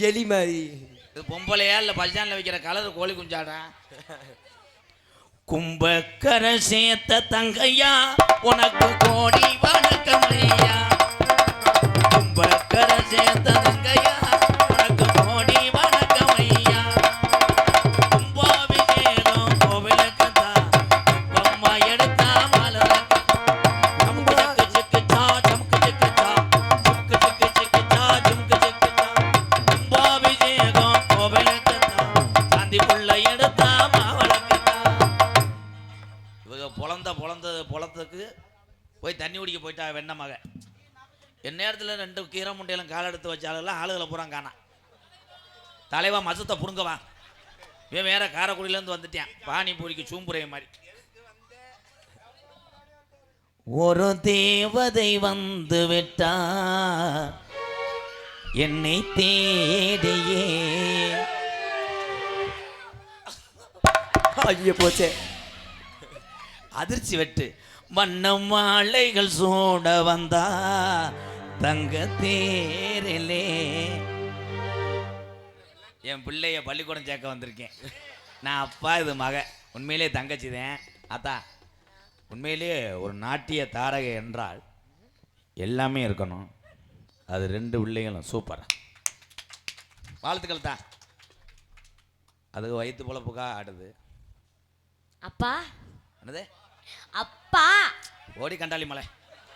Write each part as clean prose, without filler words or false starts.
எலி மாதிரி. இது பொம்பளையா இல்ல பஜான்ல வைக்கிற கலர் கோழி குஞ்சாடா? கும்பக்கரை சேர்த்த தங்கையா உனக்கு கோடி வணக்கம் ஐயா. கும்பக்கரை சேர்த்த தங்கையா உனக்கு கோடி வணக்கம் ஐயா. கும்பாபிஷேகம் கோவிலுக்கு தான் பொம்மா எடுத்தா மலருக்கு. ஜம்கு ஜக்கு ஜக்கு சா ஜம்கு ஜக்கு சா ஜம்கு ஜக்கு ஜக்கு சா ஜம்கு ஜக்கு சா. கும்பாபிஷேகம் கோவிலுக்கு தான் சாந்தி புள்ள எடுத்தா மாவளுக்கு தான். இவங்க பொழந்ததுக்கு போய் தண்ணி குடிக்க போயிட்டா வெண்ண மக. என் நேரத்தில் 2 கீரை முண்டையெல்லாம் கால் எடுத்து வச்சாலும் ஆளுகளை பூரா காணா. தலைவா மசத்தை புடுங்கவா. இவன் வேற காரைக்குடியிலேருந்து வந்துட்டேன் பானிபூரிக்கு சூம்புரைய மாதிரி. ஒரு தேவதை வந்து விட்டா என்னை தேடியே. ஐயோ போச்சே. அதிர்ச்சி வெட்டு வண்ண மாலைகள் சூட வந்தா தங்க தேரிலே. என் பிள்ளைய பள்ளிக்கூடம் சேர்க்க வந்திருக்கேன் நான். அப்பா இது மக, உண்மையிலே தங்கச்சி தான். அத்தா உண்மையிலே ஒரு நாட்டிய தாரகை என்றால் எல்லாமே இருக்கணும். அது 2 பிள்ளைகளும் சூப்பரா. வாழ்த்துக்கள் தான். அது வயிற்று பொழப்புக்கா ஆடுது. அப்பா என்னது அப்பா ஓடி கண்டாளி மலை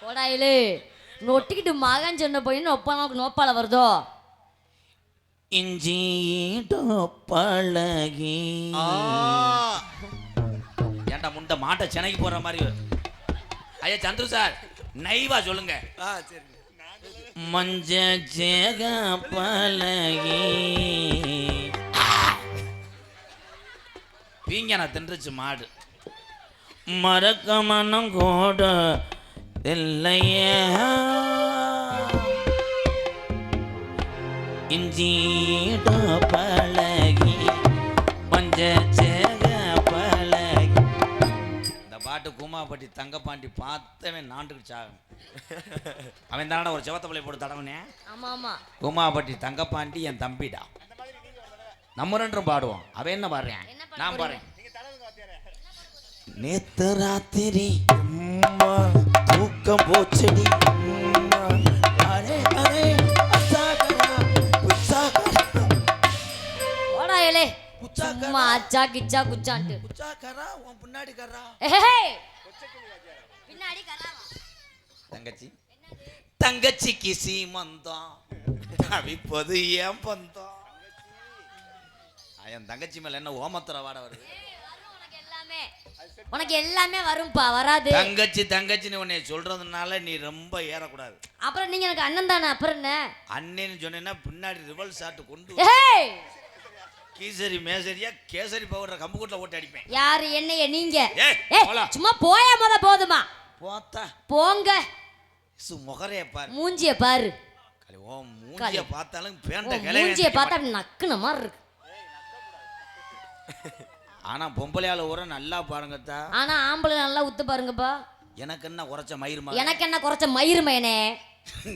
ஓடாயிலே நொட்டிக்கிட்டு மகன் சொன்ன போய் நொப்பால நோப்பால வருதோ. இஞ்சி பழகி ஏன்டா முண்டை மாட்டை சென்னைக்கு போற மாதிரி. ஐயா சந்துரு சார் நைவா சொல்லுங்க. சரி. மஞ்ச ஜேக பழகி பீங்கன தின்றுச்சு மாடு. மறக்க மனம் கூட இல்லையே இஞ்சீட பழகி மஞ்ச சேக பழகி. இந்த பாட்டு கூமாப்பட்டி தங்கப்பாண்டி பார்த்தவன் நாண்டுக்கு சாகும். அவன் தானடா ஒரு செவத்த பிள்ளை போட்டு தடவனே. ஆமா ஆமா கூமாப்பட்டி தங்கப்பாண்டி என் தம்பிடா. நம்ம 2 பாடுவோம். அவன் என்ன பாடுறேன் நான் பாடுறேன். நேத்து ராத்திரி தூக்கம் போச்சடி. ஓடாயிலே சும்மா அச்சா கிச்சா குச்சான்ட்டு உன் பின்னாடி கர்றா பின்னாடி கராவா. தங்கச்சி தங்கச்சிக்கு சீமந்தம் அவிப்பது ஏன் பந்தம். என் தங்கச்சி மேல என்ன ஓமத்திர வாட வருது. உனக்கு எல்லாமே வரும்பா வராது. தங்கச்சி தங்கச்சின்னு உன்னை சொல்றதுனால நீ ரொம்ப ஏறக்கூடாது. அப்புறம் நீங்க எனக்கு அண்ணன் தானே. அப்புறம் என்ன அண்ணன்னு சொன்னேன்னா பின்னாடி ரிவல் ஷாட் கொண்டு கீசரி மேசரியா கேசரி பவுடர் கம்பு கூட்டில் ஓட்டி அடிப்பேன். யாரு என்னைய நீங்க? போலாம். சும்மா போய முத போதுமா போத்தா போங்க. முகரைய பாரு மூஞ்சிய பாரு. ஓ மூஞ்சிய பார்த்தாலும் பேண்ட மூஞ்சிய பார்த்தா நக்குன மாதிரி இருக்கு. ஆனா பொம்பளையால ஊர நல்லா பாருங்கத்தா. ஆனா ஆம்பளை நல்லா உத்து பாருங்கப்பா. எனக்கு என்ன குறைச்ச மயிர்மா? எனக்கு என்ன குறைச்ச மயிர்மேனே?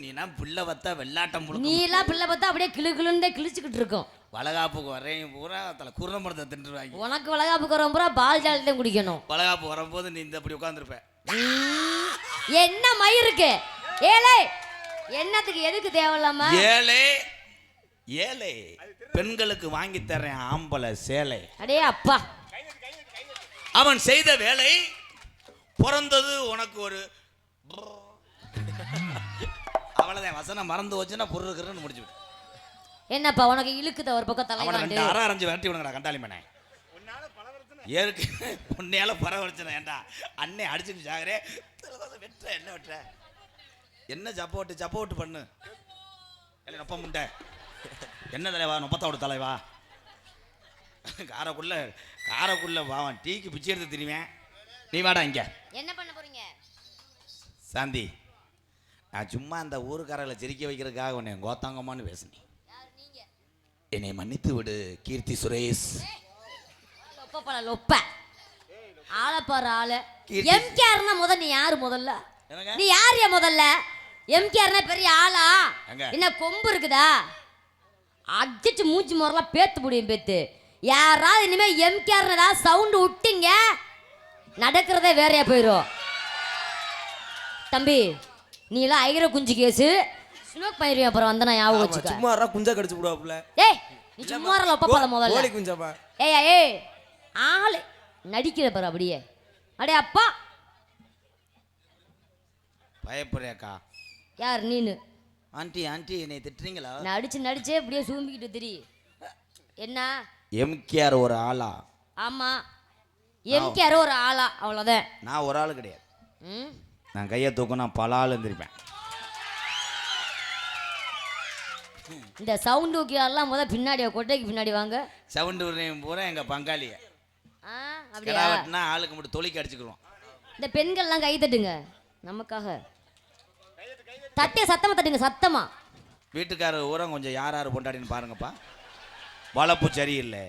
நீனா பிள்ளை பத்தா வெள்ளாட்டம் புழுக்க. நீலாம் பிள்ளை பத்தா அப்படியே கிளு கிளுந்தே கிழிச்சுக்கிட்டு இருக்கும். வளகாப்புக்கு வரேன் பூரா தலை குருணமரத்தை தின்றுவாங்க. உனக்கு வளகாப்புக்கு வர பூரா பால் ஜாலத்தை குடிக்கணும். வளகாப்பு வரும்போது நீ இந்த அப்படி உட்காந்துருப்ப. என்ன மயிருக்கு ஏலே என்னத்துக்கு எதுக்கு தேவையில்லாம? ஏலே ஏலே பெண்களுக்கு வாங்கி தர்றேன் ஆம்பளை சேலை. அடே அப்பா அவன் செய்த வேலை பிறந்தது உனக்கு ஒரு அவ்வளவுதான். வசனம் மறந்து வச்சுன்னா பொருளுக்குன்னு முடிச்சு. என்னப்பா உனக்கு இழுக்குத ஒரு பக்கம் தலைவாண்டு அரை அரைஞ்சு விரட்டி விடுங்கடா கண்டாளி மனே. ஏற்கு உன்னையால பரவரிச்சன ஏண்டா அண்ணே அடிச்சுட்டு சாகரே வெட்டுற என்ன வெட்டுற என்ன சப்போட்டு பண்ணு. இல்லை நொப்ப முண்டை என்ன தலைவா நொப்பத்தோட தலைவா. காரக்குள்ள வாவன் டீக்கு பிச்சை எடுத்து திரிவேன். நீ வாடா இங்க. என்ன பண்ண போறீங்க? சாந்தி நான் சும்மா அந்த ஊருக்காரர்களை சிரிக்க வைக்கிறதுக்காக உன்னை கோத்தாங்கம்மான்னு பேசுனேன். என்னை மன்னித்து விடு கீர்த்தி சுரேஷ். லொப்ப ஆளப்பாரு ஆளு. எம்கேஆர்னா முதல்ல நீ யாரு? முதல்ல நீ யார்? முதல்ல எம்கேஆர்னா பெரிய ஆளா? என்ன கொம்பு இருக்குதா? அடிச்சு மூச்சு முறலாம் பேத்து முடியும் பேத்து. யாராவது இனிமே எம்கேர்னடா சவுண்டு விட்டீங்க நடக்கிறதே வேறையா போயிடும். தம்பி நீ எல்லாம் ஐகிற குஞ்சு கேஸு ஸ்னோக் பண்ணிடுவேன் அப்புறம் வந்தனா ஞாபகம் வச்சுக்க. சும்மா குஞ்சா கடிச்சு விடுவாப்புல. ஏய் நீ சும்மா ஒப்பப்பல முதல்ல. கோழி குஞ்சாப்பா. ஏய் ஆளு நடிக்கிற பாரு அப்படியே. அடே அப்பா பயப்படுறியாக்கா? யார் நீனு? ஆண்டி ஆண்டி என்னை திட்டுறீங்களா? நடிச்சே அப்படியே சூம்பிக்கிட்டு திரி. என்ன எம்கேஆர் ஒரு ஆளா? ஆமா எம்கேஆர் ஒரு ஆளா அவ்வளோதான். நான் ஒரு ஆள் கிடையாது. ம் நான் கையை தூக்கம் நான் பல ஆள் இருந்திருப்பேன். இந்த சவுண்டு எல்லாம் முதல் பின்னாடி கொட்டைக்கு பின்னாடி வாங்க. சவுண்டு பூரா எங்கள் பங்காளியை அப்படியா வெட்டினா ஆளுக்கு மட்டும் தொழிக்கு அடிச்சுக்கிறோம். இந்த பெண்கள்லாம் கை தட்டுங்க நமக்காக. தட்டே சத்தமா தட்டுங்க சத்தமா. வீட்டுக்காரர் ஊரம் கொஞ்சம் யார் யார் கொண்டாடின்னு பாருங்கப்பா. வளர்ப்பு சரியில்லை.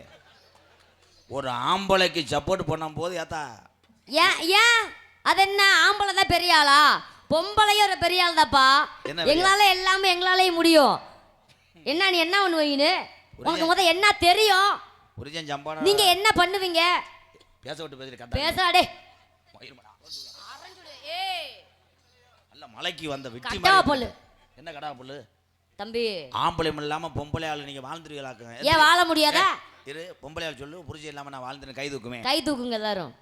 ஒரு ஆம்பளைக்கு சப்போர்ட் பண்ணும் போது ஏத்தா ஏன் ஏன் அது என்ன ஆம்பளை தான் பெரிய ஆளா? பொம்பளையும் ஒரு பெரிய ஆள் தாப்பா. எங்களால எல்லாமே எங்களாலேயும் முடியும். என்ன நீ என்ன பண்ணுவீங்கன்னு உனக்கு முதல் என்ன தெரியும்? நீங்க என்ன பண்ணுவீங்க? பேச விட்டு பேசுறீங்க. பேசாடே மலைக்கு வந்த விட்டி பொல்லு. என்ன கடா பொல்லு தம்பி? ஆம்பளை இல்லாம பொம்பளை ஆளு நீங்க வாழ்ந்துருவீங்களாக்குங்க. ஏன் வாழ முடியாதா? இரு பொம்பளை ஆள் சொல்லு. புரிஞ்சு இல்லாம நான் வாழ்ந்துன்னு கை தூக்குமே. கை தூக்குங்க எல்லாரும்.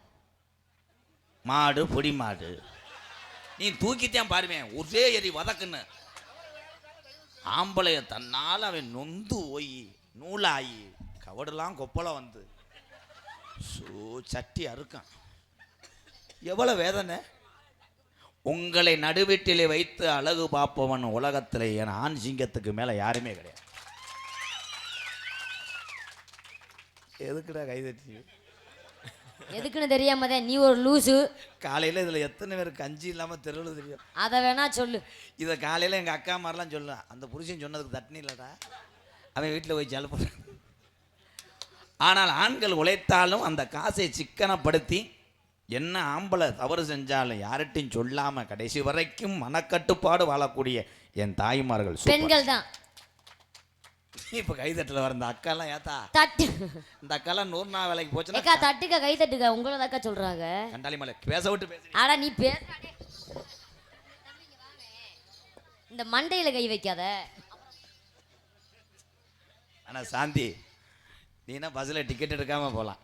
மாடு பொடி மாடு நீ தூக்கித்தான் பாருவேன் ஒரே எரி வதக்குன்னு. ஆம்பளைய தன்னால் அவன் நொந்து போய் நூலாகி கவடெல்லாம் கொப்பளம் வந்து சட்டி அறுக்கான். எவ்வளவு வேதனை. உங்களை நடுவீட்டிலே வைத்து அழகு பார்ப்பவன் உலகத்தில் என் ஆண் சிங்கத்துக்கு மேலே யாருமே கிடையாது. எதுக்குடா கைதட்டி? எதுக்குன்னு தெரியாமதே நீ ஒரு லூசு. காலையில் இதில் எத்தனை பேருக்கு கஞ்சி இல்லாமல் தெருவில் தெரியும். அதை வேணா சொல்லு. இதை காலையில் எங்கள் அக்கா மாதிரிலாம் சொல்லலாம். அந்த புருஷன் சொன்னதுக்கு தட்டினி இல்லைடா, அவன் வீட்டில் போய் ஜல போடுறான். ஆனால் ஆண்கள் உழைத்தாலும் அந்த காசை சிக்கனப்படுத்தி என்ன ஆம்பளை தவறு செஞ்சாலும் யார்கிட்டையும் சொல்லாமல் கடைசி வரைக்கும் மனக்கட்டுப்பாடு வாழக்கூடிய என் தாய்மார்கள் பெண்கள் தான். இப்போ கைதட்டில் வர இந்த அக்காலாம் ஏத்தா தட்டு. இந்த அக்காலாம் 100 நாள் வேலைக்கு போச்சுன்னா அக்கா தட்டுக்க கை தட்டுக்க உங்களை தாக்கா சொல்றாங்க. கண்டாலி மலை பேச விட்டு பேச. ஆடா நீ பேசாடே. இந்த மண்டையில கை வைக்காத. ஆனால் சாந்தி நீனா பஸ்ஸில் டிக்கெட் எடுக்காம போகலாம்.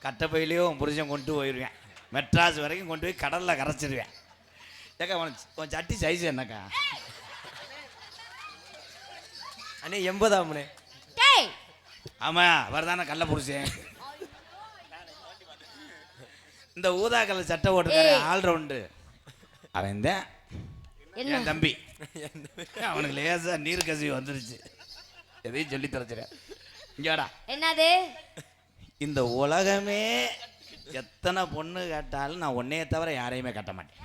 கட்டப்பையிலையும் புருஷன் கொண்டு போயிடுவேன். மெட்ராஸ் வரைக்கும் கொண்டு போய் கடலில் கரைச்சிடுவேன். ஏக்கா உன் சட்டி சைஸ் என்னக்கா? அண்ணே 80 ஆமாம் அவர் தானே கள்ள புருஷன். இந்த ஊதா கலர் சட்டை ஓட்டுக்காரு ஆல்ரவுண்டு அவன் தான் என் தம்பி. அவனுக்கு லேசாக நீர் கசிவு வந்துருச்சு. எதையும் சொல்லி தரச்சுறேன். இங்கடா என்னது? இந்த உலகமே எத்தனை பொண்ணு கேட்டாலும் நான் உன்னைய தவிர யாரையுமே கட்ட மாட்டேன்.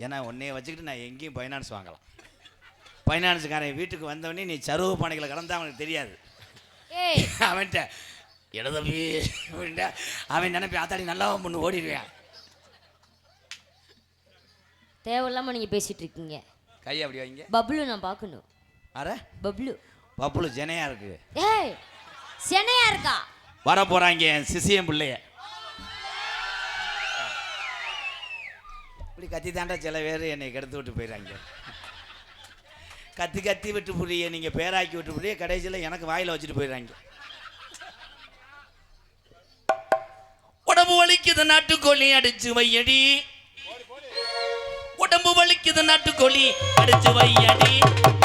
ஏன்னா உன்னைய வச்சுக்கிட்டு நான் எங்கேயும் ஃபைனான்ஸ் வாங்கலாம். ஃபைனான்ஸுக்காரன் வீட்டுக்கு வந்தவொடனே நீ சருவ பானைகளை கலந்தா அவனுக்கு தெரியாது. அவன்கிட்ட இடதம்பி அவன் நினைப்பி ஆத்தாடி நல்லா பொண்ணு ஓடிடுவேன். தேவையில்லாம நீங்க பேசிட்டு இருக்கீங்க. கை அப்படி வைங்க. பப்ளு நான் பார்க்கணும். அரை பப்ளு பப்புளு சென்னையா இருக்கு. ஏய் சென்னையா இருக்கா? வர போறாங்க என் சிசியம் பிள்ளைய. இப்படி கத்தி தாண்டா சில பேர் என்னை கெடுத்து விட்டு போயிடறாங்க. கத்தி கத்தி விட்டு புரிய நீங்கள் பேராக்கி விட்டு புரிய கடைசியில் எனக்கு வாயில் வச்சுட்டு போயிடறாங்க. உடம்பு வலிக்குது நாட்டுக்கோழி அடிச்சு வையடி. உடம்பு வலிக்குது நாட்டுக்கோழி அடிச்சு வையடி.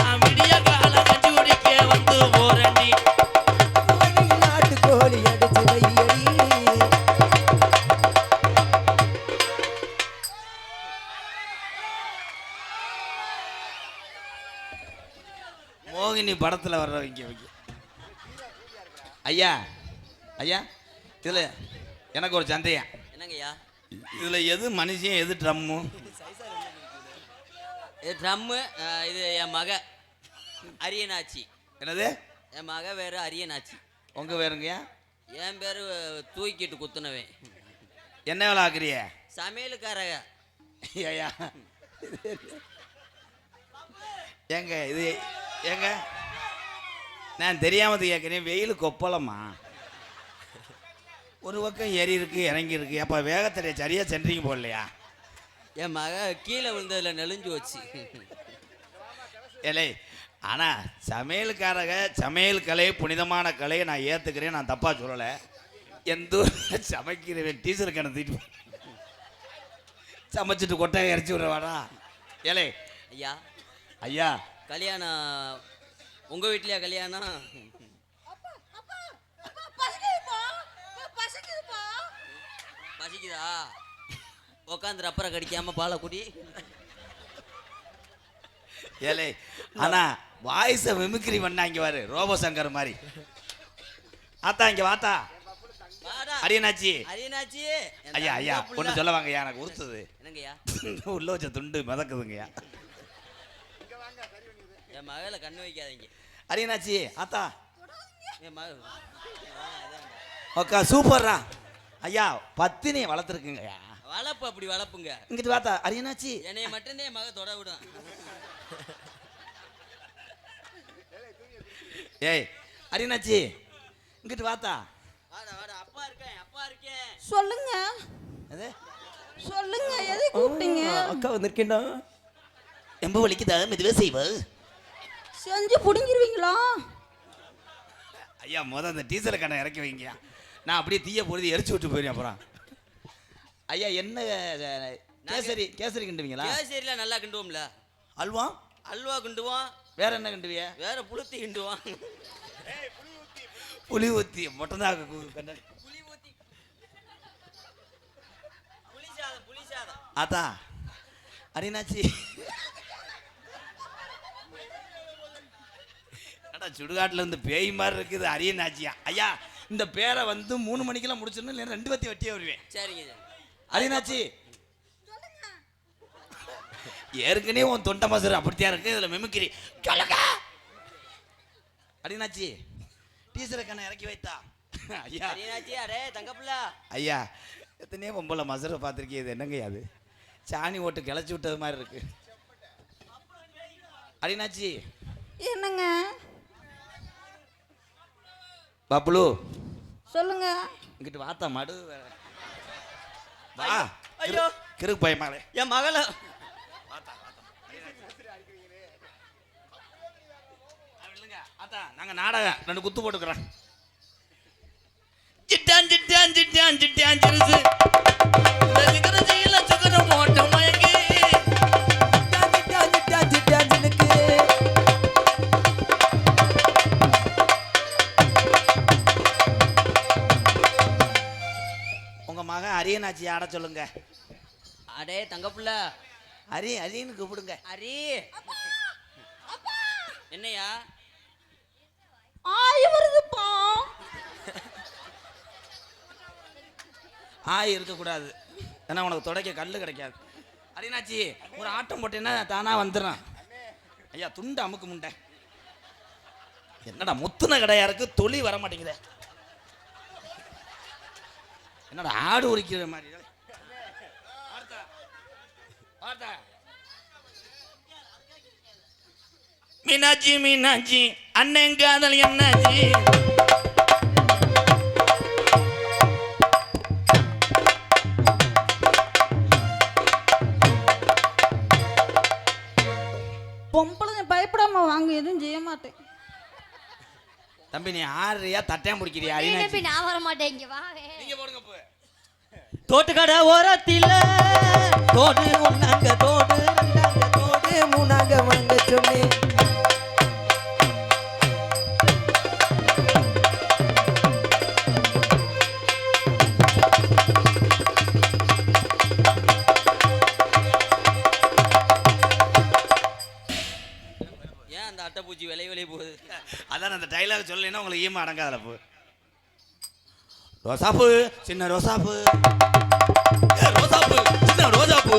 நான் விடிய கால கஞ்சி குடிக்க வந்து போறேன்டி. நாட்டுக்கோழி அடிச்சு வையடி. மோகினி படத்தில் வர்றவங்க ஐயா ஐயா இதில் எனக்கு ஒரு சந்தேகம். என்னங்கய்யா? இதில் எது மனுஷன் எது ட்ரம்மு? இது ட்ரம்மு. இது என் மக அரியனாச்சி. என்னது? என் மக வேறு அரியனாச்சி. உங்கள் வேறுங்கய்யா? என் பேர் தூக்கிட்டு குத்துனவன். என்ன வேலை ஆக்குறிய? சமையலுக்காரக. ஐயா ஏங்க இது ஏங்க நான் தெரியாம கேட்குறேன். வெயில் கொப்பளமா ஒரு பக்கம் ஏறி இருக்கு இறங்கி இருக்கு. அப்போ வேகத்தடைய சரியா சென்ட்ரிங் போடலையா? என் மக கீழே விழுந்ததுல நெளிஞ்சு வச்சு. ஏலே ஆனால் சமையல் கலை புனிதமான கலையை நான் ஏற்றுக்கிறேன். நான் தப்பாக சொல்லலை. எந்த சமைக்கிறவன் டீச்சருக்கு என்ன தீட்டு சமைச்சிட்டு கொட்டையை இறச்சி விடுறவாடா. ஏலே ஐயா ஐயா கல்யாணம் உங்க வீட்லயா கல்யாணம்? பசிக்குதா? உக்காந்து ரப்பரை கடிக்காம பாலை குடி. ஏலே ஆனா வாய்ஸை மிமிக்ரி பண்ணாங்க பாரு, ரோபோசங்கர் மாதிரி. ஆத்தா இங்க வாத்தா. அரியனாச்சி அரியனாச்சி ஐயா ஐயா ஒன்று சொல்ல வாங்கய்யா. எனக்கு உறுத்துது. என்னங்கய்யா? உள்ள வச்ச துண்டு மிதக்குதுங்கய்யா. என் மகளை கண்ணு வைக்காதீங்க. அரியனாச்சி ஆத்தா என் மக ஓக்கா சூப்பர்ரா. ஐயா பத்தினி வளர்த்துருக்குங்கய்யா. வளர்ப்பு அப்படி வளர்ப்புங்க. இங்கிட்டு வாத்தா அரியனாச்சி. என்னைய மட்டும்தான் என் மக தொட விடும். ஏய் அரியனாச்சி இங்கிட்டு வாத்தா. வாடா வாடா. அப்பா இருக்கேன் அப்பா இருக்கேன். சொல்லுங்க அது சொல்லுங்க, எதை கூப்பிட்டீங்க? அக்கா வந்திருக்கேன்டா. எம்ப வலிக்குதா? மெதுவே செய்வ. செஞ்சு புடிங்கிருவீங்களா? ஐயா அந்த டீசல் கண்ணை இறக்கி வைங்க. நான் அப்படியே தீய பொழுது எரிச்சு விட்டு போயிருக்கேன். அப்புறம் ஐயா என்ன கேசரி கிண்டுவீங்களா? கேசரிலாம் நல்லா கிண்டுவோம்ல. அல்வா அல்வா கிண்டுவோம். வேற என்ன கிண்டுவிய? வேற புளுத்தி கிண்டுவோம். புளி ஊத்தி மட்டும்தான். புளி ஊத்தி புளி சாதம் புளி சாதம். ஆத்தா அரியனாச்சி சுடுகாட்டில் இருந்து பேய் மாதிரி இருக்குது அரியனாச்சியா. ஐயா இந்த பேரை 3 மணிக்கெல்லாம் முடிச்சிடணும், இல்லை 2 பத்தி வெட்டியே வருவேன். சரிங்க அரியனாச்சி ஏற்கனவே உன் தொண்டை மசரு அப்படித்தான் இருக்கு. இதுல மிமிக்கிரி கலகா. அரியனாச்சி டீசரை கண்ணை இறக்கி வைத்தா. ஐயா அரியனாச்சி அரே தங்கப்புள்ள. ஐயா எத்தனையோ பொம்பளை மசரை பார்த்துருக்கேன். இது என்னங்க அது? சாணி ஓட்டு கிளச்சி விட்டது மாதிரி இருக்கு. அரியனாச்சி என்னங்க? பப்ளு சொல்லுங்க. இங்கிட்டு வாத்தா மடு வா. ஐயோ கிறுக்கு பயமாலே என் மகளை நாங்க நாடகம் 2 குத்து போட்டுக்கிறோம். சிட்டான் சிட்டான் சிட்டான் சிட்டான் சிறுசு ரசிகரசியில சுகரம் போட்ட மயங்கி உங்க மகன் அரியனாச்சி ஆட சொல்லுங்க. அடே தங்கப்புள்ள அரியன்னு கூப்பிடுங்க. அரி என்னையா? ஆய் வருதுப்பா. ஆய் இருக்கக்கூடாது, ஏன்னா உனக்கு துடைக்க கல் கிடைக்காது. அரியனாச்சி ஒரு ஆட்டம் போட்டேன்னா தானா வந்துடும். ஐயா துண்டு அமுக்கு முண்டை. என்னடா முத்துன கடையா இருக்கு, தொலி வர மாட்டேங்குது. என்னடா ஆடு உரிக்கிற மாதிரி. மீனாட்சி மீனாட்சி அண்ணன் காதல் என்னாச்சி? பொம்பளை பயப்படாம வாங்க, எதுவும் செய்ய மாட்டேன். தம்பி நீ ஆடுறியா தட்டையா முடிக்கிறியா? நீ அரியனாச்சி நம்பி நான் வர மாட்டேன். இங்க வா. நீங்க போடுங்க போ. தோட்டுக்கடை ஓரத்தில தோடு ஒன்னாங்க தோடு ரெண்டாங்க தோடு மூணாங்க வாங்க சொன்னேன். ஏன் அந்த அட்டைப்பூச்சி விலை போகுது? அதான் அந்த டைலாக் சொல்லலைன்னா உங்களுக்கு ஈமா அடங்காதல போ. ரோசாப்பு சின்ன ரோசாப்பு, ரோசாப்பு சின்ன ரோஜாப்பு.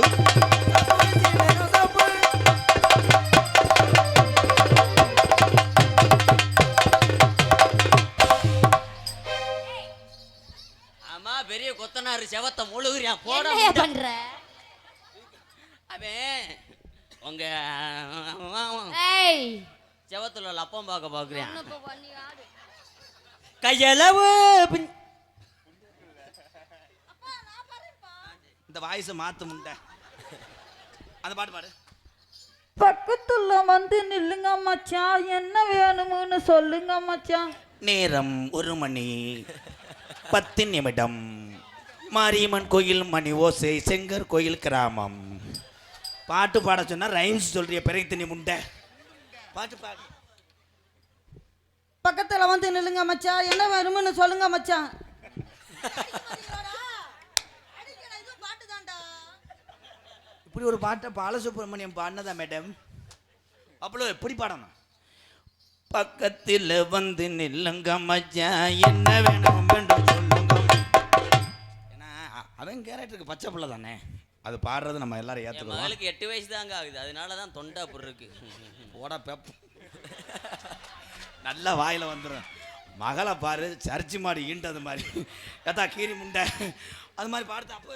ஆமா பெரிய கொத்தனாரு செவத்த முழுகுறியான் போட என்னையா பண்ற? அவன் உங்க ஏய் செவத்துல உள்ள அப்பம் பார்க்க பாக்குறேன். கையளவு இந்த வாய்ஸ் மாத்து முண்டை. அந்த பாட்டு பாடு. பக்கத்துல வந்து நில்லுங்க மச்சான், என்ன வேணும்னு சொல்லுங்க மச்சான். நேரம் 1 மணி 10 நிமிடம். மாரியம்மன் கோயில் மணி ஓசை, செங்கர் கோயில் கிராமம். பாட்டு பாட சொன்னா ரைம்ஸ் சொல்றிய பிறகு தண்ணி முண்டை. பாட்டு பாடு. பக்கத்துல வந்து நில்லுங்க மச்சான், என்ன வேணும்னு சொல்லுங்க மச்சான். இப்படி ஒரு பாட்டை பாலசுப்ரமணியம் பாடினதா மேடம்? அவ்வளோ எப்படி பாடணும்? பக்கத்தில் வந்து நில்லுங்க மச்சான், என்ன வேணும் என்று சொல்லுங்க. ஏன்னா அவன் கேரக்டருக்கு பச்சை பிள்ளை தானே, அது பாடுறது நம்ம எல்லாரும் என் ஏற்றுக்கலாம். மகளுக்கு 8 வயசு தாங்க ஆகுது, அதனால தான் தொண்டை அப்படி இருக்கு. போடா பெப், நல்லா வாயில் வந்துடும். மகளை பாரு, சர்ச்சி மாடி ஈண்டது மாதிரி ஏதா கீரி முண்டை அது மாதிரி பாடுது. அப்போ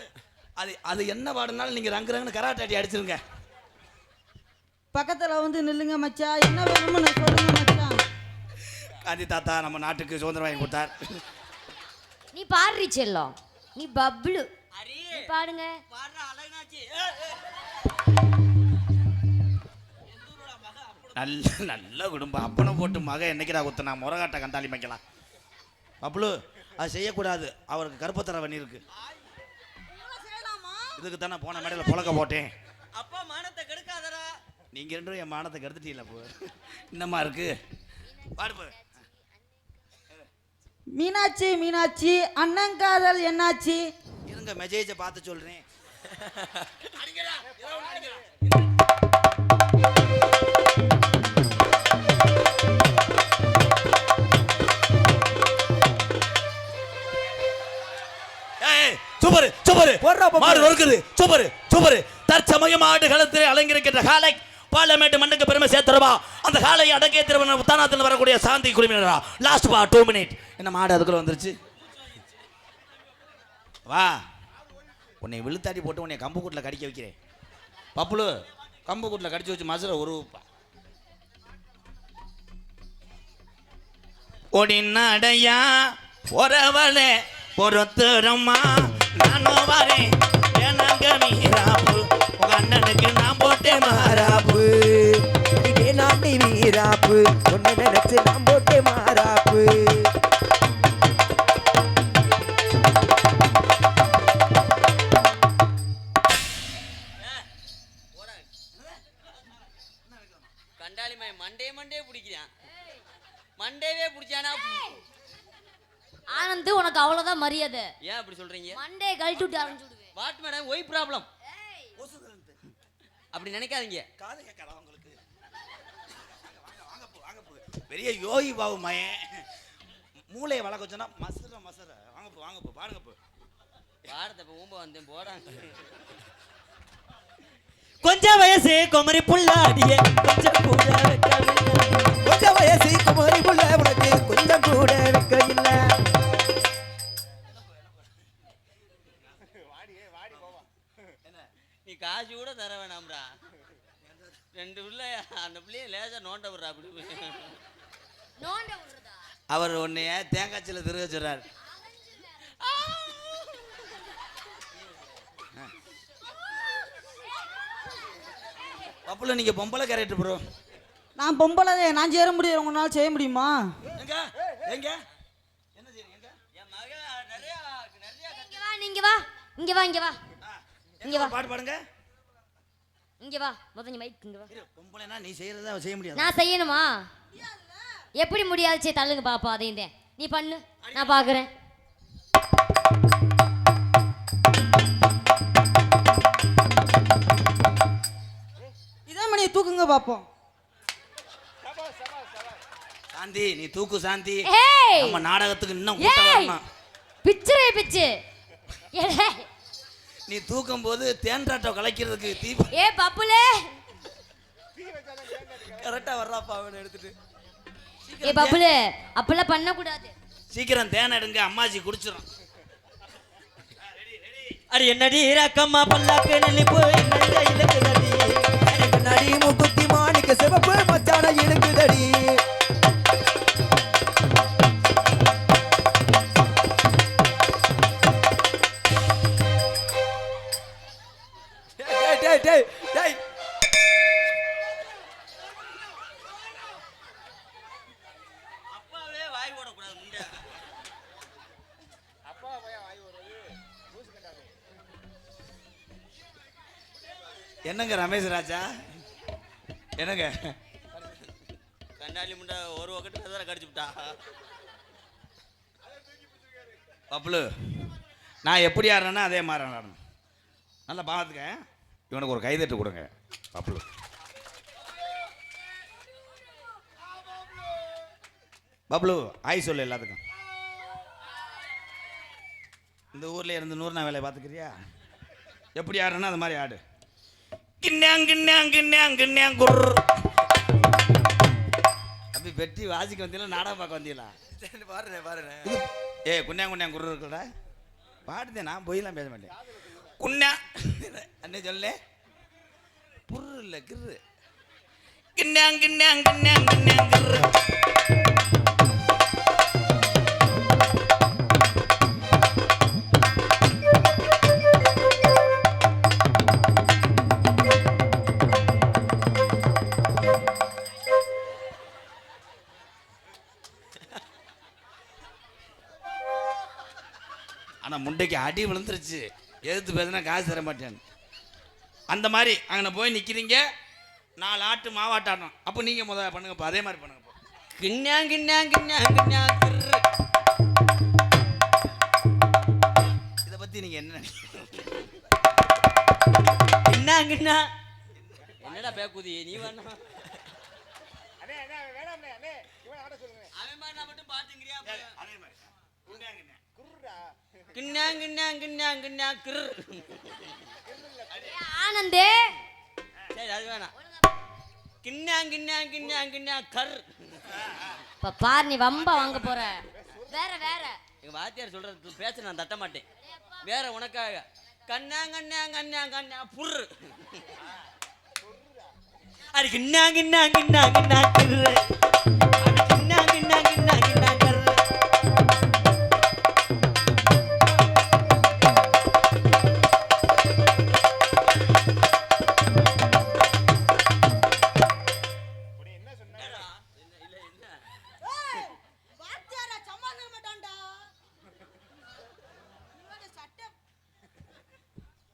அது அது என்ன பாடுனாலும் நீங்கள் ரங்குன்னு கராட்டாட்டி அடிச்சிருங்க. பக்கத்துல வந்து நில்லுங்க மச்சான், என்ன வேணும்னு சொல்லுங்க மச்சான். காந்தி தாத்தா நம்ம நாட்டுக்கு சுதந்திரம் வாங்கி கொடுத்தார். நீ பாடுறி செல்லம், நீ பப்ளு, நீ பாடுங்க. நல்ல நல்ல குடும்பம். அப்பனை போட்டு மக என்னைக்குடா குத்துனா முறகாட்ட கந்தாளி வைக்கலாம். அவ்வளோ அது செய்யக்கூடாது, அவருக்கு கருப்பத்தர வண்ணி இருக்கு. இதுக்கு தானே போன மேடையில் புழக்க போட்டேன். அப்பா மானத்தை கெடுக்காதடா. நீங்கள் 2 என் மானத்தை கருத்துட்டீங்களா? போ என்னம்மா இருக்கு பாடு. மீனாட்சி மீனாட்சி அண்ணங்காதல் என்னாச்சு? இருங்க மெசேஜை பார்த்து சொல்கிறேன். சூப்பர் சூப்பர் மாடு நொறுக்குது. Super super. தற்சமயம் ஆடு களத்தில் அலங்கரிக்கின்ற காலை பார்லிமெண்ட் மண்ணுக்கு பெருமை சேர்த்துருவா. அந்த காலையை அடக்கிய திருவண்ண தானாத்தில் வரக்கூடிய சாந்தி குழுவினரா. லாஸ்ட் பா 2 மினிட். என்ன மாடு அதுக்குள்ள வந்துருச்சு. வா, உன்னை விழுத்தாடி போட்டு உன்னை கம்பு கூட்டில் கடிக்க வைக்கிறேன். பப்புளு கம்பு கூட்டில் கடிச்சு வச்சு மசுரை ஒரு ஒடினடையா பொறவளே பொறுத்துறம்மா நானும் வரேன். எனக்கு மீராப்பு உங்க அண்ணனுக்கு நான் போட்டேன் மாறாப்பு. இதே நாட்டி வீராப்பு ஒன்னு நினைச்சு நான் போட்டே மாறாப்பு. கண்டாலிமை மண்டே பிடிக்கிறான். மண்டேவே பிடிச்சானா? ஆனந்து, உனக்கு அவ்வளவுதான் மரியாதை. ஏன் அப்படி சொல்றீங்க? மண்டே கழட்டி விட்டு அரைஞ்சு விடுவேன். What madam, why problem. அப்படி நினைக்காதீங்க. காது கேட்காதா உங்களுக்கு? பெரிய யோகி பாபு மயன் மூளையை வளர்க்க வச்சோன்னா மசர மசர. வாங்க போ பாருங்க போ. பாரத ஊம்ப வந்தேன் போறாங்க. கொஞ்சம் வயசு குமரி புள்ளாடியே கொஞ்சம் கூட வைக்கவில்லை. கொஞ்சம் வயசு குமரி புள்ள உனக்கு கொஞ்சம் கூட வைக்க இல்லை. நீ காசு கூட தர வேணாம்டா. 2 பிள்ளை அந்த பிள்ளைய லேசா நோண்ட விடுறா. அப்படி நோண்ட விடுறதா? அவர் உன்னைய தேங்காய்ச்சில திருக சொல்றாரு. பப்புல நீங்க பொம்பளை கேரக்டர் ப்ரோ. நான் பொம்பளை, நான் சேர முடியும், உங்களால செய்ய முடியுமா? எங்க எங்க என்ன செய்றீங்க? என் மக நிறைய இங்க வா, இங்க வா, இங்க வா, இங்க வா. பாட்டு பாடுங்க. இங்க வா, முதல்ல மைக் இங்க வா. பொம்பளைனா நீ செய்யறத செய்ய முடியாது. நான் செய்யணுமா? எப்படி முடியாது? சரி தள்ளுங்க பாப்பா, அதையும் தான் நீ பண்ணு, நான் பாக்குறேன். இதே மணி தூக்குங்க பாப்போம். சாந்தி நீ தூக்கு சாந்தி. ஏய், நம்ம நாடகத்துக்கு இன்னும் கூட்டம் ஏய், வரணும். பிச்சு பிச்சு. ஏய், நீ தூக்கும் போது தேன்றாட்டம் கலைக்கிறதுக்கு தீபம் ஏ பப்புலே, கரெக்டா வர்றாப்பா அவனை எடுத்துட்டு. ஏ பப்புலே, அப்பெல்லாம் பண்ண கூடாது. சீக்கிரம் தேன் எடுங்க, அம்மாஜி குடிச்சிடும். அடி என்னடி ரக்கம்மா பல்லாக்கு நெல்லிப்பு என்னடி இழுக்குதடி. கண்ணாடி மூக்குத்தி மாணிக்க சிவப்பு மச்சான இழுக்குதடி. என்னங்க ரமேஷ் ராஜா என்னங்க கண்டாலி முண்டை ஒரு வக்கத்துல தான் கடிச்சு விட்டா. பப்ளு நான் எப்படி ஆடுறேன்னா அதே மாதிரி ஆடணும். நல்லா பார்த்துக்க. இவனுக்கு ஒரு கைதட்டு கொடுங்க பப்ளு. பப்ளு ஆய் சொல்லு எல்லாத்துக்கும். இந்த ஊர்ல இருந்து 100 நான் வேலையை பார்த்துக்கிறியா? எப்படி ஆடுறேன்னா அது மாதிரி ஆடு. கிண்ணாங் கிண்ணாங் கிண்ணாங் கிண்ணாங் குர். அப்படி வெட்டி வாசிக்க வந்தீங்களா நாடகம் பார்க்க வந்தீங்களா? பாருங்க ஏ குண்ணாங் குண்ணாங் குர் இருக்குடா பாடுதே. நான் போயெல்லாம் பேச மாட்டேன். குண்ணா அண்ணே சொல்ல புரு இல்லை கிரு. கிண்ணாங் கிண்ணாங் கிண்ணாங் கிண்ணாங் குர். ஆனால் முண்டைக்கு அடி விழுந்துருச்சு. எதிர்த்து பேசுனா காசு தர மாட்டேன். அந்த மாதிரி அங்கே போய் நிற்கிறீங்க. 4 ஆட்டு மாவாட்டாடணும். அப்போ நீங்கள் முதல்ல பண்ணுங்கப்பா. அதே மாதிரி பண்ணுங்கப்பா. கிண்ணாங் கிண்ணாங் கிண்ணாங் கிண்ணாங் கிர்ரு. இதை பற்றி நீங்கள் என்ன நினைக்கிறீங்க? கிண்ணாங் கிண்ணா என்னடா பேக்குதி நீ வேணா அவன் மாதிரி நான் மட்டும் பாத்துங்கிறியா? அதே மாதிரி கிண்ணாங் கிண்ணாங் கிண்ணாங் கிண்ணாங் கிர்ரு. ஆனந்தே சரி அது வேணாம். கிண்ணாங் கிண்ணாங் கிண்ணாங் கிண்ணாங் கர். இப்ப பாரு நீ வம்ப வாங்க போற. வேற வேற எங்க வாத்தியார் சொல்றது பேச நான் தட்ட மாட்டேன். வேற உனக்காக கண்ணாங் கண்ணாங் கண்ணாங் கண்ணாங் புர்ரு. அது கிண்ணாங் கிண்ணாங் கிண்ணாங் கிண்ணாங் கிர்ரு. அது கிண்ணாங் கிண்ணாங் கிண்ணாங் கிண்ணாங் கர்ரு.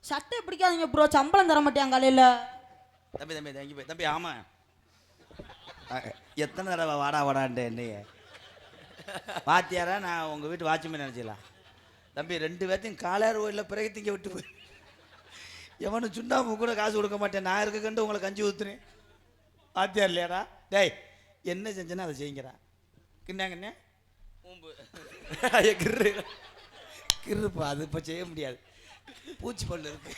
சட்டை பிடிக்காதீங்க ப்ரோ, சம்பளம் தர மாட்டேன் காலையில். தம்பி தம்பி தங்கி போய் தம்பி. ஆமாம் எத்தனை தடவை வாடா வாடான்ட்டு என்னைய வாத்தியாரா நான் உங்கள் வீட்டு வாட்ச்மேன் நினச்சிக்கலாம். தம்பி 2 பேர்த்தையும் காலையார் கோயிலில் பிறகு திங்க விட்டு போய் எவனும் சுண்ணாம்பு கூட காசு கொடுக்க மாட்டேன். நான் இருக்க கண்டு உங்களை கஞ்சி ஊற்றுனேன். வாத்தியார் இல்லையாடா? டேய் என்ன செஞ்சேன்னா அதை செய்யுங்கிறா. கிண்ணாங்கண்ணே பூம்பு கிரு கிருப்பா. அது இப்போ செய்ய முடியாது. பூச்சி பல்லு இருக்கு.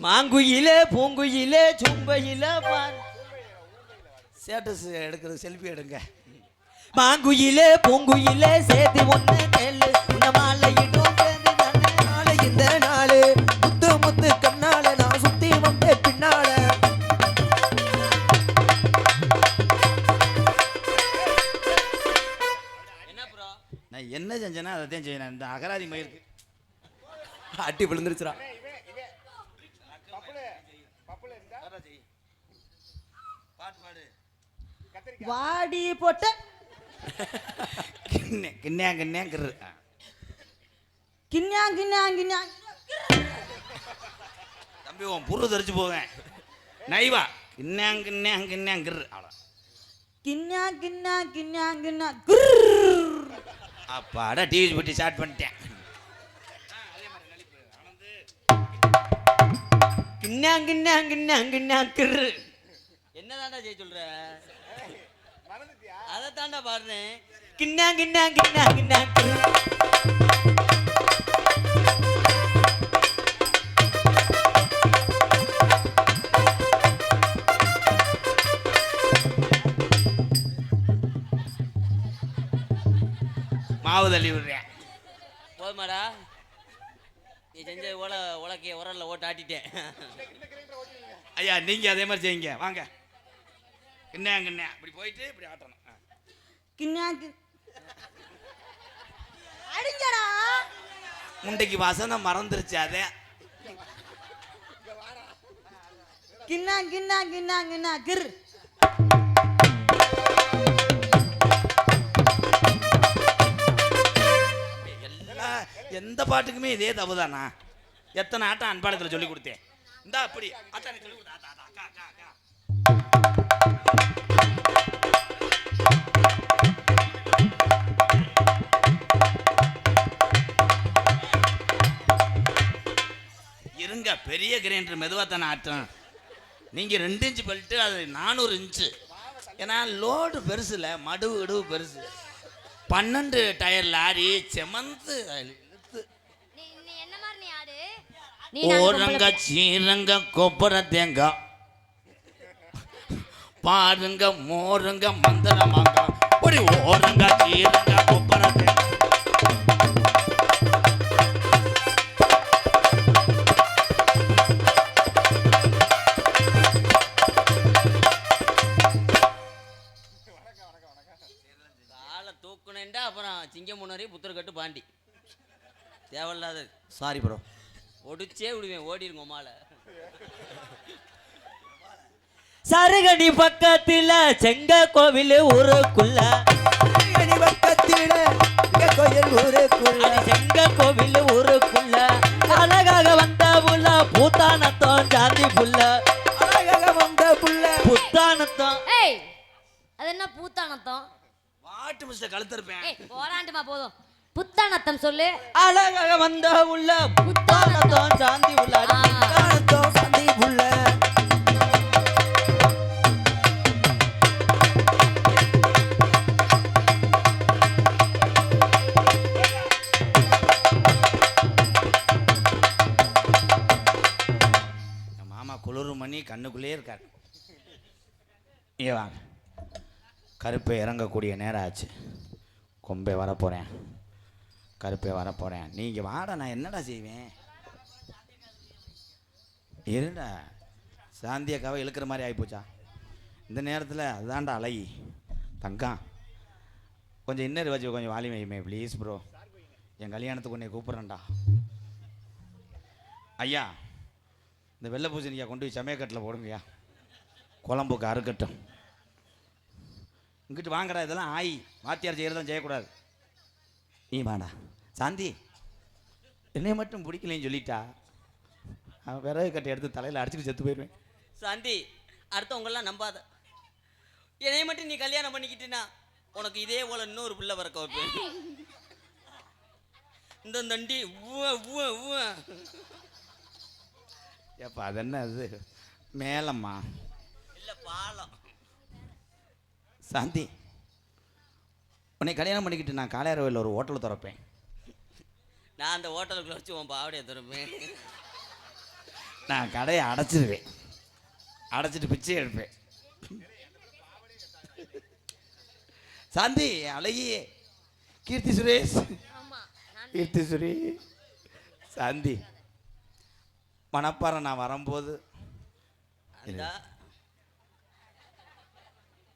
மாங்குயிலே பூங்குயிலே சும்பையிலே பார். ஸ்டேட்டஸ் எடுக்கிறது செல்ஃபி எடுங்க. மாங்குயிலே பூங்குயிலே சேர்த்து ஒன்று கேளு. இந்த மாலையிடும் சேர்ந்து தானே நாளை இந்த நாள் முத்து முத்து கண்ணால நான் சுத்தி வந்தே பின்னால. என்ன ப்ரோ? நான் என்ன செஞ்சேன்னா அதை தான் செய்யணும். இந்த அகராதி மயிருக்கு அட்டி விழுந்துருச்சுடா. வாடி போட்ட கிண்ணே கிண்ணே கிரு. கிண்ணா கிண்ணா கிண்ணா. தம்பி உன் புரு தெரிச்சு போவேன். நைவா கிண்ணாங் கிண்ணாங் கிண்ணாங் கிரு. அவ்வளோ கிண்ணா கிண்ணா கிண்ணா கிண்ணா. அப்பாடா டிவி போட்டு ஸ்டார்ட் பண்ணிட்டேன். கிண்ணாங் கிண்ணாங் கிண்ணாங் கிண்ணாங் கிர்ரு. என்னதான்டா செய்ய சொல்ற? அதை தாண்டா பாடுறேன். கிண்ணாங் கிண்ணாங் கிண்ணாங் கிண்ணாங் கிர்ரு. மாவு தள்ளி விடுறேன். போதுமாடா? நீ செஞ்ச உலக்கைய உரல்ல ஓட்டு ஆட்டிட்டேன். ஐயா நீங்க அதே மாதிரி செய்யுங்க. வாங்க கிண்ணே கிண்ணே இப்படி போயிட்டு இப்படி ஆட்டணும். கிண்ணா அடிங்கடா. முண்டைக்கு வசனம் மறந்துருச்சு. அதே கிண்ணா கிண்ணா கிண்ணா கிண்ணா கிர். எந்த பாட்டுக்குமே இதே தப்புதானா? எத்தனை ஆட்டம் அன்பாளத்தில் சொல்லி கொடுத்தேன். இந்தா அப்படி அத்தனை சொல்லி கொடுத்தா அக்கா அக்கா அக்கா. இருங்க, பெரிய கிரைண்டர் மெதுவாக தானே ஆட்டம். நீங்கள் 2 இன்ச்சு பெல்ட்டு, அது 400 இன்ச்சு. ஏன்னா லோடு பெருசு இல்லை, மடுவு இடுவு பெருசு. 12 டயர் லாரி செமந்து இழுத்து. நீ என்ன மாதிரி நீ ஆடு? ஓரங்க சீரங்க கொப்பர தேங்காய் பாருங்க மோருங்க மந்திரமாங்க ஒரு ஓரங்க சீரங்க கொப்பர தேங்காய். தூக்குனேன்டா அப்புறம் சிங்கம் முன்னாடி புத்தர் கட்டு பாண்டி தேவையில்லாத. Sorry bro. ஒடிச்சே விடுவேன், ஓடிருங்க உமால. சருகடி பக்கத்துல செங்க கோவில் ஊருக்குள்ள, சருகடி பக்கத்துல கோயில் ஊருக்குள்ள, செங்க கோவில் ஊருக்குள்ள அழகாக வந்த புள்ள பூத்தானத்தம் ஜாதி புள்ள, அழகாக வந்த புள்ள புத்தானத்தம். ஏய் அது என்ன பூத்தானத்தம்? வாட்டு மிஸ்டர் கழுத்திருப்பேன். ஏய் போராண்டுமா போதும். புத்தானத்தம் சொல்லு. அழகாக வந்த புள்ள புத்தானத்தம் ஜாதி புள்ள. புத்தானத்தம் சந்தி புள்ள. மாமா குளிர் மணி கண்ணுக்குள்ளே இருக்கார். ஏ வாங்க, கருப்பை இறங்கக்கூடிய நேரம் ஆச்சு. கொம்பை வரப்போகிறேன், கருப்பை வரப்போகிறேன். நீங்கள் வாட, நான் என்னடா செய்வேன்? இருடா, சாந்தியக்காவை இழுக்கிற மாதிரி ஆகிப்போச்சா இந்த நேரத்தில்? அதுதான்டா அழகி தங்கம். கொஞ்சம் இன்னொரு வச்சு கொஞ்சம் வாலி வைமே ப்ளீஸ் ப்ரோ. என் கல்யாணத்துக்கு உன்னை கூப்பிட்றேன்டா. ஐயா, இந்த வெள்ளை பூசணிக்கா கொண்டு போய் சமயக்கட்டில் போடுங்கய்யா, குழம்புக்கு அறுக்கட்டும். இங்கிட்டு வாங்கடா, இதெல்லாம் ஆயி வாத்தியார் செய்கிறதான் செய்யக்கூடாது. நீ வாடா சாந்தி. என்னை மட்டும் பிடிக்கலன்னு சொல்லிட்டா, அவன் விறகு கட்டை எடுத்து தலையில் அடிச்சுட்டு செத்து போயிடுவேன். சாந்தி, அடுத்தவங்கெல்லாம் நம்பாத. என்னைய மட்டும் நீ கல்யாணம் பண்ணிக்கிட்டீன்னா உனக்கு இதே போல இன்னொரு பிள்ளை பிறக்க வைப்பேன். இந்த நண்டி ஏப்பா அது என்ன அது மேலம்மா இல்லை பாலம். சாந்தி, உன்னை கல்யாணம் பண்ணிக்கிட்டு நான் காளையார்வையில் ஒரு ஹோட்டல் திறப்பேன். நான் அந்த ஹோட்டலுக்குள்ள வச்சு உன் பாவடையை திறப்பேன். நான் கடையை அடைச்சிடுவேன், அடைச்சிட்டு பிச்சை எடுப்பேன். சாந்தி அழகியே, கீர்த்தி சுரேஷ், கீர்த்தி சுரேஷ். சாந்தி, மணப்பாறை நான் வரும்போது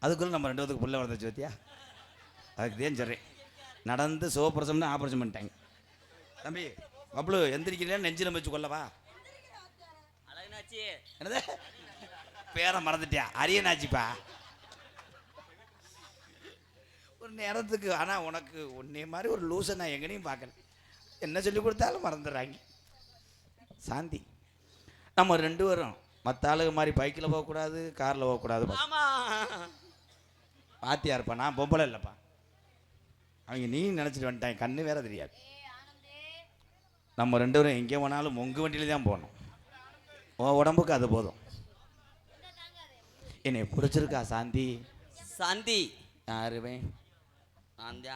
அதுக்குள்ளே நம்ம 2 பேத்துக்கு புள்ள வளர்ந்துச்சு பத்தியா? அதுக்கு தான் சொல்கிறேன். நடந்து சோப்ரசம்னு ஆப்ரேஷன் பண்ணிட்டாங்க. தம்பி பப்ளு எந்திரிக்கிறேன், நெஞ்சில் வச்சு கொள்ளவா? அழகுனாச்சி என்னது பேரை மறந்துட்டியா? அரியனாச்சிப்பா ஒரு நேரத்துக்கு. ஆனால் உனக்கு உன்னை மாதிரி ஒரு லூசை நான் எங்கேயும் பார்க்கல. என்ன சொல்லி கொடுத்தாலும் மறந்துடுறாங்க. சாந்தி, நம்ம 2 பேரும் மற்ற ஆளுங்க மாதிரி பைக்கில் போகக்கூடாது, காரில் போகக்கூடாது. பாத்தியா இருப்பா, நான் பொம்பளை இல்லைப்பா. அவங்க நீ நினச்சிட்டு வந்துட்டாங்க, கண்ணு வேற தெரியாது. நம்ம 2 பேரும் எங்கே போனாலும் உங்க வண்டியில தான் போகணும். உன் உடம்புக்கு அது போதும். என்னை பிடிச்சிருக்கா சாந்தி? சாந்தி யாருவே அந்த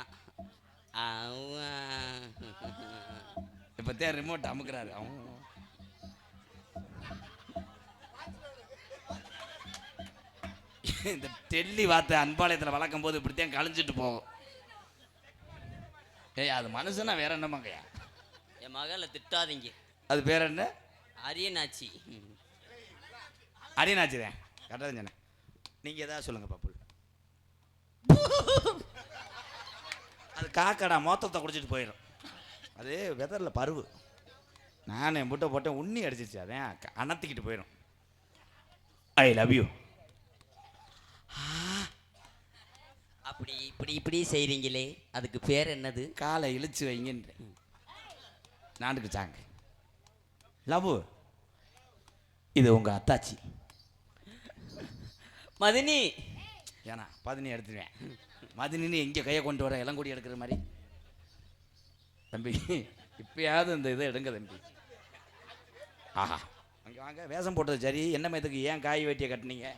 இப்போ தான் ரிமோட் அமுக்குறாரு. இந்த டெல்லி வார்த்தை அன்பாளையத்தில் வளர்க்கும் போது இப்படித்தான் கழிஞ்சிட்டு போகும். ஏய் அது மனுஷனா வேற என்னமாங்கய்யா? என் மகளை திட்டாதீங்க. அது பேர் என்ன? அரியனாச்சி. அரியனாச்சி தான் கரெக்டாக தானே? நீங்கள் எதாவது சொல்லுங்க பாப்பு. அது காக்கடா மொத்தத்தை குடிச்சிட்டு போயிடும். அது வெதரில் பருவு. நான் என் முட்டை போட்டேன், உண்ணி அடிச்சிச்சு, அதான் அணத்திக்கிட்டு போயிடும். I love you. அப்படி இப்படி இப்படி செய்கிறீங்களே, அதுக்கு பேர் என்னது? காலை இழுச்சு வைங்கன்ற நாண்டுக்கு சாங்க. லவ் இது உங்க அத்தாச்சி. மதினி ஏன்னா பதினி எடுத்துருவேன். மதினின்னு எங்கே கையை கொண்டு வர இளங்கூடி எடுக்கிற மாதிரி. தம்பி இப்பயாவது இந்த இதை எடுங்க தம்பி. ஆஹா அங்கே வாங்க. வேஷம் போட்டது சரி, என்ன மயத்துக்கு ஏன் காய் வெட்டியை கட்டினீங்க?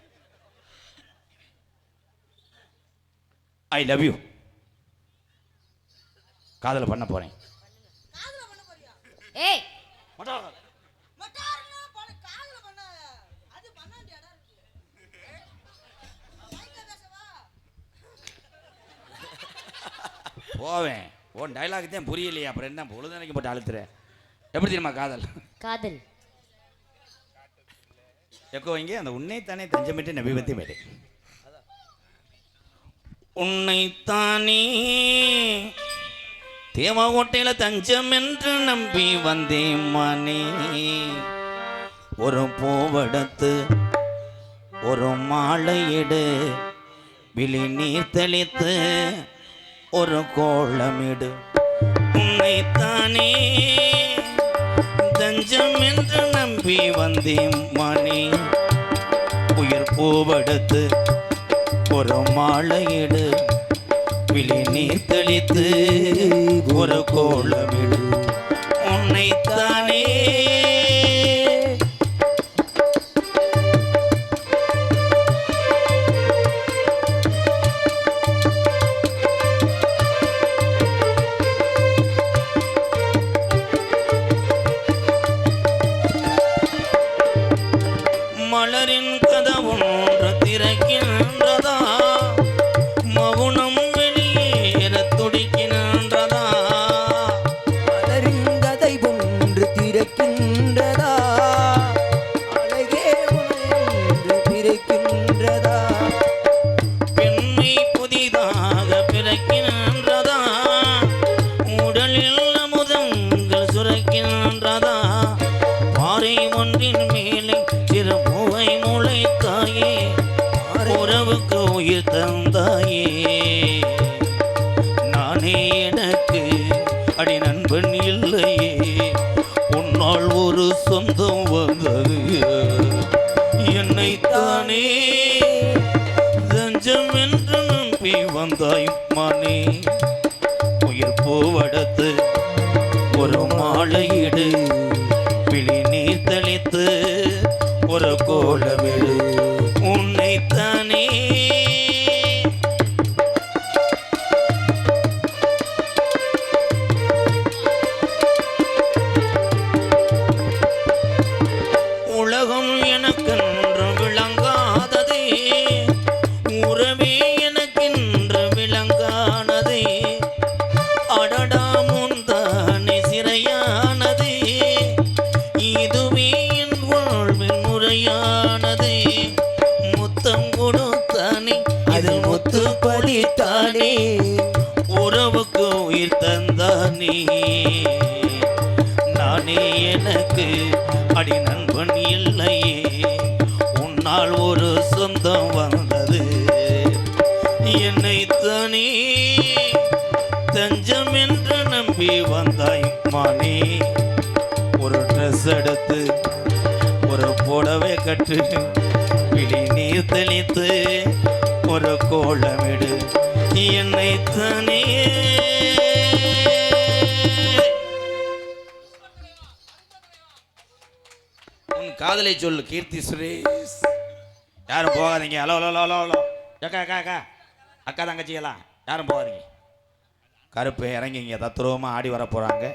I love you. காதலை பண்ண போறேன். ஏய் போவேன். உன் டைலாக் தான் புரியலையே, அப்புறம் என்ன பொழுதுனைக்கு போட்டு அழுத்துற? எப்படி தெரியுமா காதல்? காதல் எக்கோ இங்கே அந்த உன்னைத்தானே தஞ்சமிட்டு நபிபத்தி மேலே உன்னைத்தானே தேவகோட்டையில் தஞ்சம் என்று நம்பி வந்தேன் மானே. ஒரு பூவெடுத்து ஒரு மாலையிடு, விழி நீர் தெளித்து ஒரு கோலமிடு. உன்னைத்தானே தஞ்சம் என்று நம்பி வந்தேன் மானே. உயிர் பூவெடுத்து ஒரு மாலையிடு, விழி நீர் தெளித்து ஒரு கோலமிடு. உன்னைத்தானே மலரின் கதவொன்று திறக்கின்றதா, மவுனம் வெளியேற துடிக்கின்றதா. மலரின் கதை ஒன்று திறக்கின்றதா, அழகே ஒன்று பிறக்கின்றதா. பெண்மை புதிதாக பிறக்கின்றதா, உடலில் அமுதங்கள் சுரக்கின்றதா. பாறை ஒன்றின் மேலே சிறு பூவை முளைத்தாயே, உறவுக்கு உயிர் தந்தாயே. நானே எனக்கு அடி நண்பன் இல்லையே, உன்னால் ஒரு சொந்தம் வந்தது. என்னைத்தானே தஞ்சம் என்று நம்பி வந்தாய் மானே. உயிர் பூவெடுத்து ஒரு மாலையிடு, விழி நீர் தெளித்து ஒரு கோலமிடு. உன்னைத்தானே உலகம் எனக்கென்று விளங்காததே, உறவே எனக்கென்று விளங்கானதே. அடடா முந்தானே சிறையானதே, இதுவே என் வாழ்வின் முறையானதே. முத்தம் கொடுத்தானே அதில் முத்து பலித்தானே, உறவுக்கு உயிர் தந்தானே. நானே எனக்கு அடி நண்பன் இல்லையே, உன்னால் ஒரு சொந்தம் வந்தது. என்னைத்தானே தஞ்சம் என்று நம்பி வந்தாய் மானே. ஒரு ட்ரெஸ் எடுத்து ஒரு புடவை கட்டு, விழி நீர் தெளித்து ஒரு கோலமிடு. என்னைத்தானே உன் காதலை சொல்லு கீர்த்தி சுரேஷ். யாரும் போகாதீங்க. ஹலோ ஹலோ ஹலோ ஹலோ அக்கா அக்கா அக்கா அக்கா தங்கச்சியெல்லாம் யாரும் போகாதீங்க. கருப்பு இறங்கிங்க தத்துருவமாக ஆடி வர போகிறாங்க.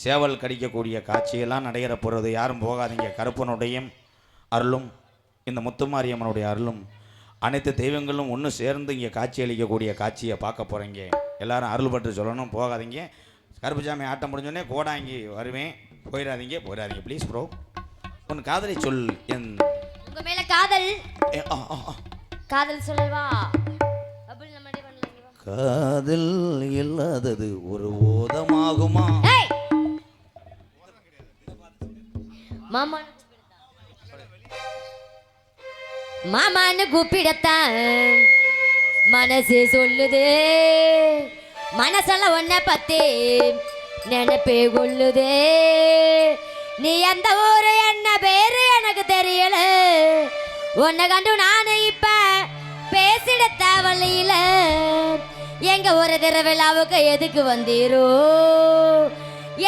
சேவல் கடிக்கக்கூடிய காட்சியெல்லாம் நடைபெற போகிறது. யாரும் போகாதீங்க. கருப்பனுடைய அருளும் இந்த முத்துமாரியம்மனுடைய அருளும் அனைத்து தெய்வங்களும் ஒன்று சேர்ந்து இங்கே காட்சி அளிக்கக்கூடிய காட்சியை பார்க்க போகிறீங்க. எல்லாரும் அருள் பற்றி சொல்லணும். போகாதீங்க. கருப்புசாமி ஆட்டம் முடிஞ்சோடனே கோடாங்கி வருவேன். போயிடாதீங்க போயிடாதீங்க ப்ளீஸ் ப்ரோ. உன் காதலை சொல். என் உங்க மேல காதல் காதல் சொல்லவா? காதல் இல்லாதது ஒரு ஓதமாகுமா? மாமான்னு கூப்பிடத்தான் மனசு சொல்லுது, மனசெல்லாம் ஒன்ன பத்தி நினைப்பே கொள்ளுதே. நீ எந்த ஊரு என்ன பேரு எனக்கு தெரியல உன்னை கண்டு நானு இப்ப பேசிட தேவலையில எங்க ஒரு திருவிழாவுக்கு எதுக்கு வந்தீரோ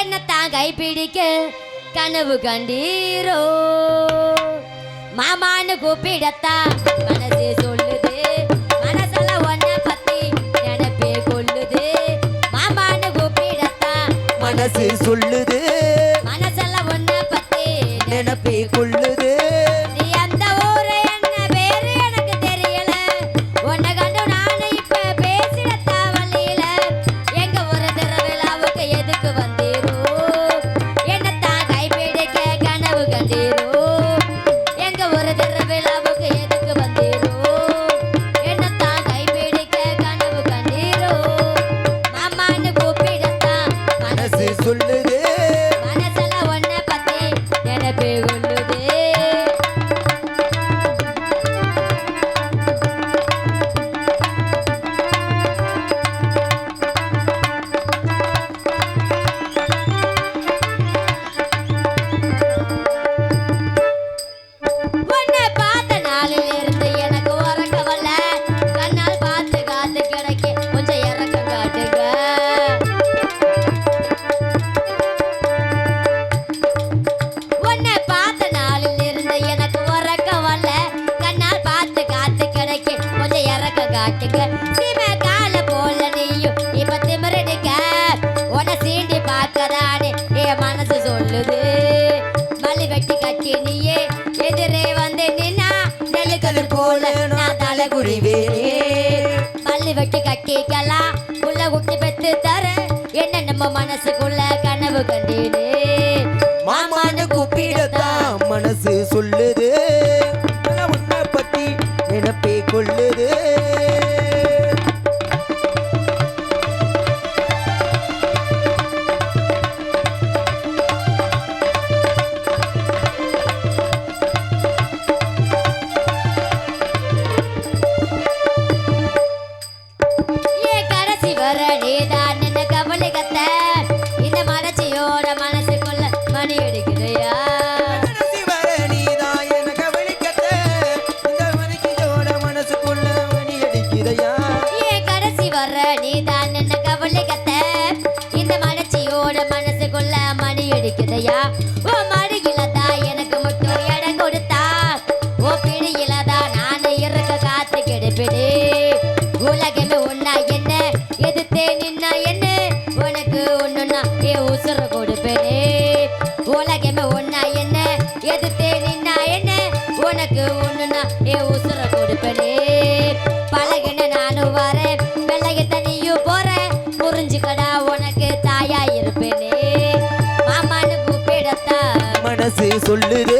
என்னத்தான் கைப்பிடிக்க கனவு கண்டீரோ மாமான்னு கூப்பிடத்தான் மனசே சொல்லுது மனசெல்லாம் ஒன்ன பத்தி நினைப்பே கொள்ளுது மாமான்னு கூப்பிடத்தான் மனசு சொல்லுது மனசெல்லாம் ஒன்ன பத்தி நினைப்பே கொள்ளுது நீ அந்த ஊரு என்ன பேரு எனக்கு தெரியல உன்னை கண்டு நானு இப்ப பேசிட தேவலையில எங்க ஒரு திருவிழாவுக்கு எதுக்கு வந்தீரோ என்னத்தான் கைப்பிடிக்க கனவு கண்டீரோ எங்க ஒரு திருவிழாவுக்கு எதுக்கு வந்தீரோ என்னத்தான் கைப்பிடிக்க கனவு கண்டீரோ மாமான்னு கூப்பிடத்தான் மனசு சொல்லுது மனசெல்லாம் ஒன்ன பத்தி நினைப்பே கொள்ளுது உன்னை பார்த்த நாளில் இருந்து எனக்கு உறக்கம் வரல கண்ணால் பார்த்து காத்து கிடைக்க கொஞ்சம் இறக்கம் காட்டுங்க உன்னை பார்த்த நாளில் இருந்து எனக்கு உறக்கம் வரல கண்ணால் பார்த்து காத்து கிடைக்க கொஞ்சம் இறக்கம் காட்டுங்க சீமை கால போல நீயும் இப்ப திமிரடிக்க உன்னை சீண்டி பார்க்கதானே என் மனசு சொல்லுது மல்லி வெட்டி கட்டி நீயே எதிரே வந்து நின்னா நெல்லுக்கது போல நான் தலை குறிவேனே மல்லி வெட்டி கட்டிக்கலாம் உள்ள குட்டி பெத்து தர என்ன நம்ம மனசுக்குள்ள கனவு கண்டீனே மாமான்னு கூப்பிடத்தான் மனசு சொல்லுது உன்னை பத்தி நினைப்பே கொள்ளுது ஏன் கடைசி வர நீதான் என்ன கவலை கத்த இந்த மனசியோட மனசுக்குள்ள மணி அடிக்குதையா கடைசி வர நீதான் என்ன கவனிக்கத்த இந்த மணிக்கோட மனசுக்குள்ள மணி அடிக்குதையா ஏன் கடைசி வர நீதான் என்ன கவலை கத்த இந்த மனசியோட மனசுக்குள்ள மணி அடிக்குதையா ஓ மடியில தான் எனக்கு மட்டும் இடம் கொடுத்தா ஓ பிடியில தான் நான் இருக்க காத்து கிடப்பிடு உலகமே ஒன்னா என்ன எதிர்த்தே நின்னா என்ன உனக்கு ஒண்ணுன்னா என் உசுர கொடுப்பேனே உலகமே ஒன்னா என்ன எதிர்த்தே நின்னா என்ன உனக்கு ஒண்ணுன்னா என் உசுர கொடுப்பேனே பழகின நானும் வரேன் வெள்ளைய தனியும் போறேன் புரிஞ்சுக்கடா உனக்கு தாயா இருப்பேனே மாமான்னு கூப்பிடத்தா மனசு சொல்லுது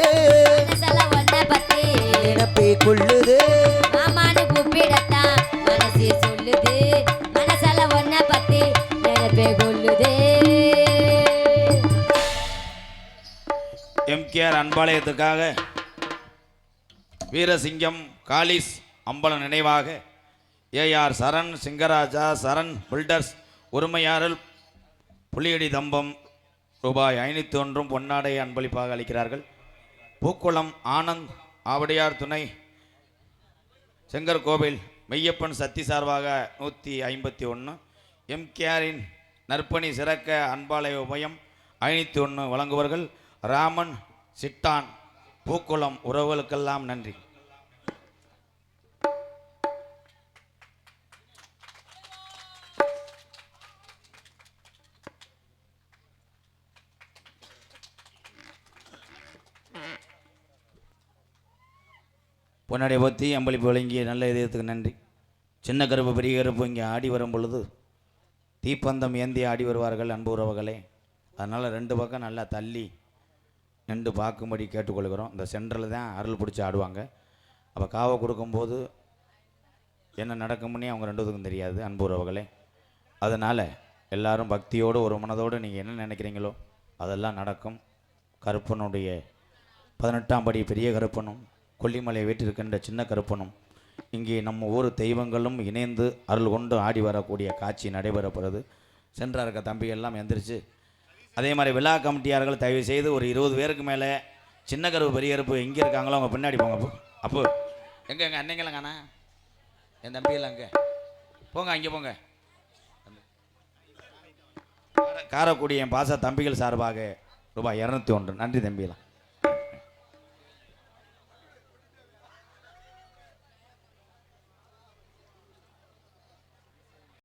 மனசெல்லாம் ஒன்ன பத்தி நினைப்பே கொள்ளுது மாமான்னு கூப்பிடத்தான் மனசே சொல்லுது மனசெல்லாம் ஒன்ன பத்தி நினைப்பே கொள்ளுதே எம்கேஆர் அன்பாலயத்துக்காக வீரசிங்கம் காலிஸ் அம்பலம் நினைவாக ஏஆர் சரண் சிங்கராஜா சரண் பில்டர்ஸ் உரிமையாளர் புலியடி தம்பம் ரூபாய் 501 பொன்னாடை அன்பளிப்பாக அளிக்கிறார்கள். பூக்குளம் ஆனந்த் ஆவடியார் துணை செங்கர்கோவில் மெய்யப்பன் சக்தி சார்பாக 151. எம்கேஆரின் நற்பணி சிறக்க அன்பாலய உபயம் 501 வழங்குவர்கள் ராமன் சிட்டான். பூக்குளம் உறவுகளுக்கெல்லாம் நன்றி. பொன்னாடை பற்றி அம்பளிப்பு வழங்கிய நல்ல இதயத்துக்கு நன்றி. சின்ன கருப்பு பெரிய கருப்பு இங்கே ஆடி வரும் பொழுது தீப்பந்தம் ஏந்தி ஆடி வருவார்கள் அன்பு உறவுகளே. அதனால் 2 பக்கம் நல்லா தள்ளி நின்று பார்க்கும்படி கேட்டுக்கொள்கிறோம். இந்த சென்டரில் தான் அருள் பிடிச்சி ஆடுவாங்க. அப்போ காவை கொடுக்கும்போது என்ன நடக்கும்னே அவங்க 2 பேருக்கும் தெரியாது அன்பு உறவுகளே. அதனால் எல்லாரும் பக்தியோடு ஒரு மனதோடு நீங்கள் என்ன நினைக்கிறீங்களோ அதெல்லாம் நடக்கும். கருப்பனுடைய 18ஆம் படி பெரிய கருப்பனும் கொல்லிமலை வீட்டிருக்கின்ற சின்ன கருப்பனும் இங்கே நம்ம ஊர் தெய்வங்களும் இணைந்து அருள் கொண்டு ஆடி வரக்கூடிய காட்சி நடைபெறப்படுறது. சென்றார்க்க தம்பியெல்லாம் எந்திரிச்சு அதே மாதிரி விழா கமிட்டியார்கள் தயவு செய்து ஒரு 20 பேருக்கு மேலே சின்ன கருப்பு பெரிய கருப்பு எங்கே இருக்காங்களோ அவங்க பின்னாடி போங்க. அப்போ எங்கே எங்கள் அன்னைங்களாம் காணா, என் தம்பியெல்லாம் அங்கே போங்க, அங்கே போங்க. காரக்குடி என் பாச தம்பிகள் சார்பாக ரூபாய் 201. நன்றி தம்பியெல்லாம்.